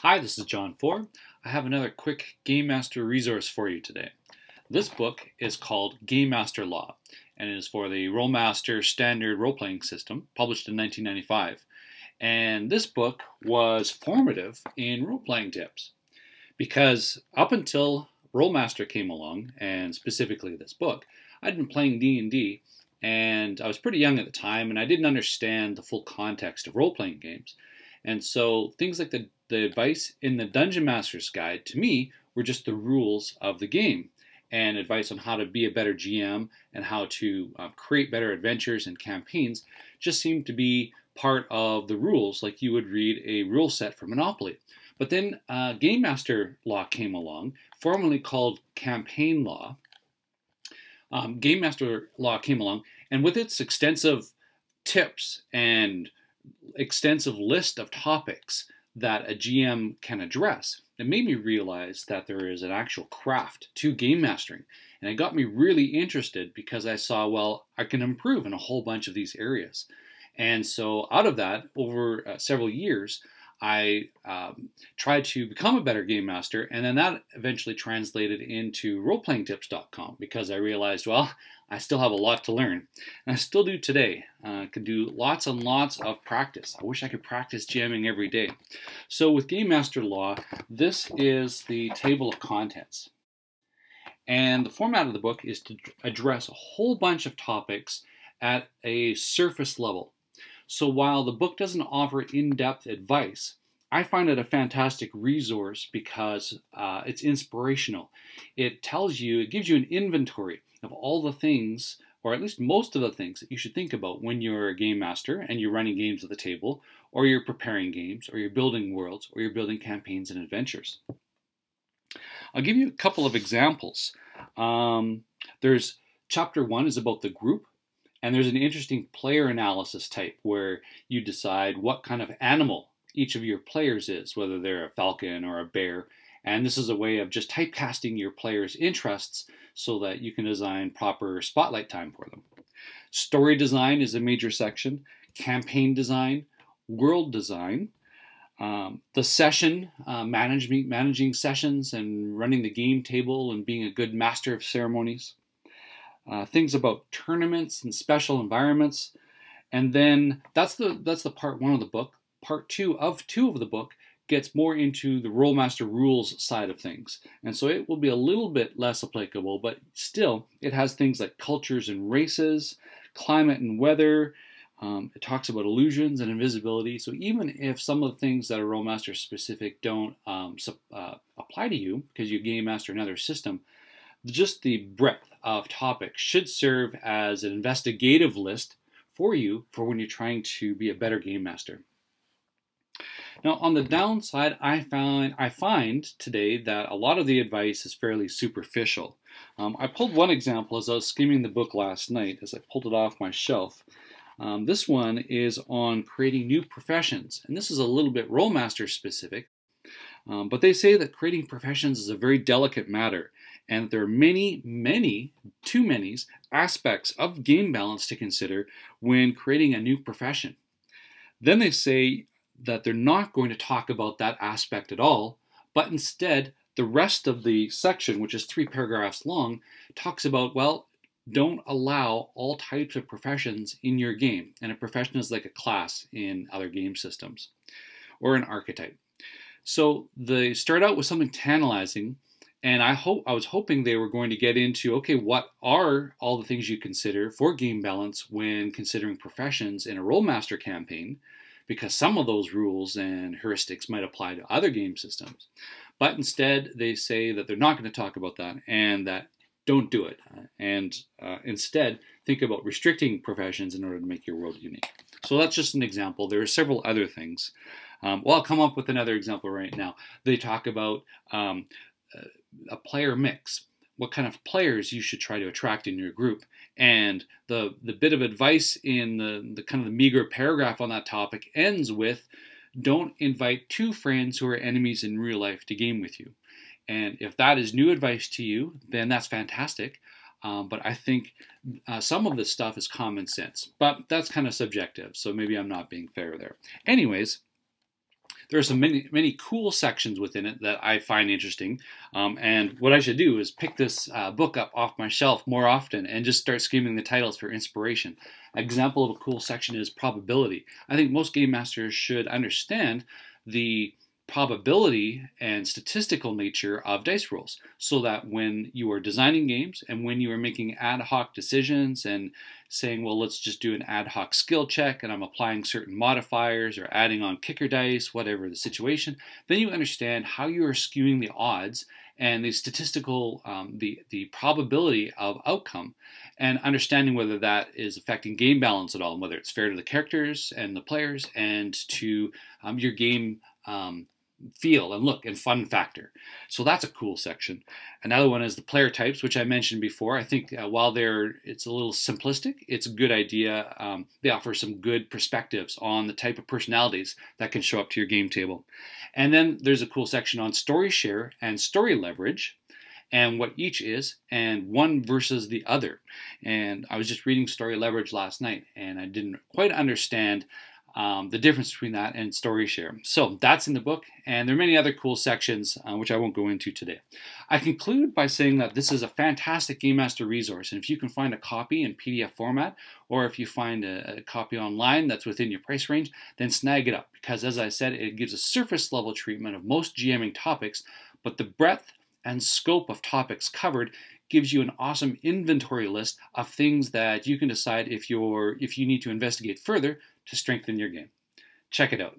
Hi, this is John 4. I have another quick Gamemaster resource for you today. This book is called Gamemaster Law, and it is for the Rolemaster standard role-playing system, published in 1995. And this book was formative in role-playing tips, because up until Rolemaster came along, and specifically this book, I'd been playing D&D, and I was pretty young at the time, and I didn't understand the full context of role-playing games. And so things like the advice in the Dungeon Master's Guide, to me, were just the rules of the game and advice on how to be a better GM and how to create better adventures and campaigns just seemed to be part of the rules, like you would read a rule set for Monopoly. But then Gamemaster Law came along, formerly called Campaign Law. Gamemaster Law came along, and with its extensive tips and extensive list of topics that a GM can address, it made me realize that there is an actual craft to game mastering. And it got me really interested because I saw, well, I can improve in a whole bunch of these areas. And so out of that, over several years, I tried to become a better game master, and then that eventually translated into roleplayingtips.com because I realized, well, I still have a lot to learn, and I still do today. I could do lots and lots of practice. I wish I could practice jamming every day. So with Gamemaster Law, this is the table of contents. And the format of the book is to address a whole bunch of topics at a surface level. So while the book doesn't offer in-depth advice, I find it a fantastic resource because it's inspirational. It tells you, it gives you an inventory of all the things, or at least most of the things that you should think about when you're a game master and you're running games at the table, or you're preparing games, or you're building worlds, or you're building campaigns and adventures. I'll give you a couple of examples. There's chapter 1 is about the group. And there's an interesting player analysis type where you decide what kind of animal each of your players is, whether they're a falcon or a bear. And this is a way of just typecasting your players' interests so that you can design proper spotlight time for them. Story design is a major section. Campaign design, world design, the session, managing sessions and running the game table and being a good master of ceremonies. Things about tournaments and special environments, and then that's the part 1 of the book. Part 2 of the book gets more into the Rolemaster rules side of things, and so it will be a little bit less applicable, but still it has things like cultures and races, climate and weather. It talks about illusions and invisibility. So even if some of the things that are Rolemaster specific don't apply to you because you game master another system, just the breadth of topics should serve as an investigative list for you for when you're trying to be a better game master. Now, on the downside, I find today that a lot of the advice is fairly superficial. I pulled one example as I was skimming the book last night as I pulled it off my shelf. This one is on creating new professions, and this is a little bit Rolemaster specific. But they say that creating professions is a very delicate matter, and there are many, too many aspects of game balance to consider when creating a new profession. Then they say that they're not going to talk about that aspect at all, but instead the rest of the section, which is 3 paragraphs long, talks about, well, don't allow all types of professions in your game. And a profession is like a class in other game systems, or an archetype. So they start out with something tantalizing, and I was hoping they were going to get into, okay, what are all the things you consider for game balance when considering professions in a Rolemaster campaign, because some of those rules and heuristics might apply to other game systems. But instead, they say that they're not going to talk about that, and that don't do it. And instead, think about restricting professions in order to make your world unique. So that's just an example. There are several other things. Well, I'll come up with another example right now. They talk about a player mix, what kind of players you should try to attract in your group. And the bit of advice in the kind of the meager paragraph on that topic ends with, don't invite 2 friends who are enemies in real life to game with you. And if that is new advice to you, then that's fantastic. But I think some of this stuff is common sense. But that's kind of subjective, so maybe I'm not being fair there. Anyways, There are some many cool sections within it that I find interesting. And what I should do is pick this book up off my shelf more often and just start skimming the titles for inspiration. An example of a cool section is probability. I think most game masters should understand the probability and statistical nature of dice rolls, so that when you are designing games and when you are making ad hoc decisions and saying, well, let's just do an ad hoc skill check and I'm applying certain modifiers or adding on kicker dice, whatever the situation, then you understand how you are skewing the odds and the statistical, the probability of outcome, and understanding whether that is affecting game balance at all, and whether it's fair to the characters and the players and to your game feel and look and fun factor. So that's a cool section. Another one is the player types, which I mentioned before. I think while it's a little simplistic, it's a good idea. They offer some good perspectives on the type of personalities that can show up to your game table. And then there's a cool section on story share and story leverage, and what each is, and one versus the other. And I was just reading story leverage last night, and I didn't quite understand the difference between that and story share. So that's in the book, and there are many other cool sections which I won't go into today. I conclude by saying that this is a fantastic Game Master resource, and if you can find a copy in PDF format, or if you find a copy online that's within your price range, then snag it up, because as I said, it gives a surface level treatment of most GMing topics, but the breadth and scope of topics covered gives you an awesome inventory list of things that you can decide if you need to investigate further to strengthen your game. Check it out.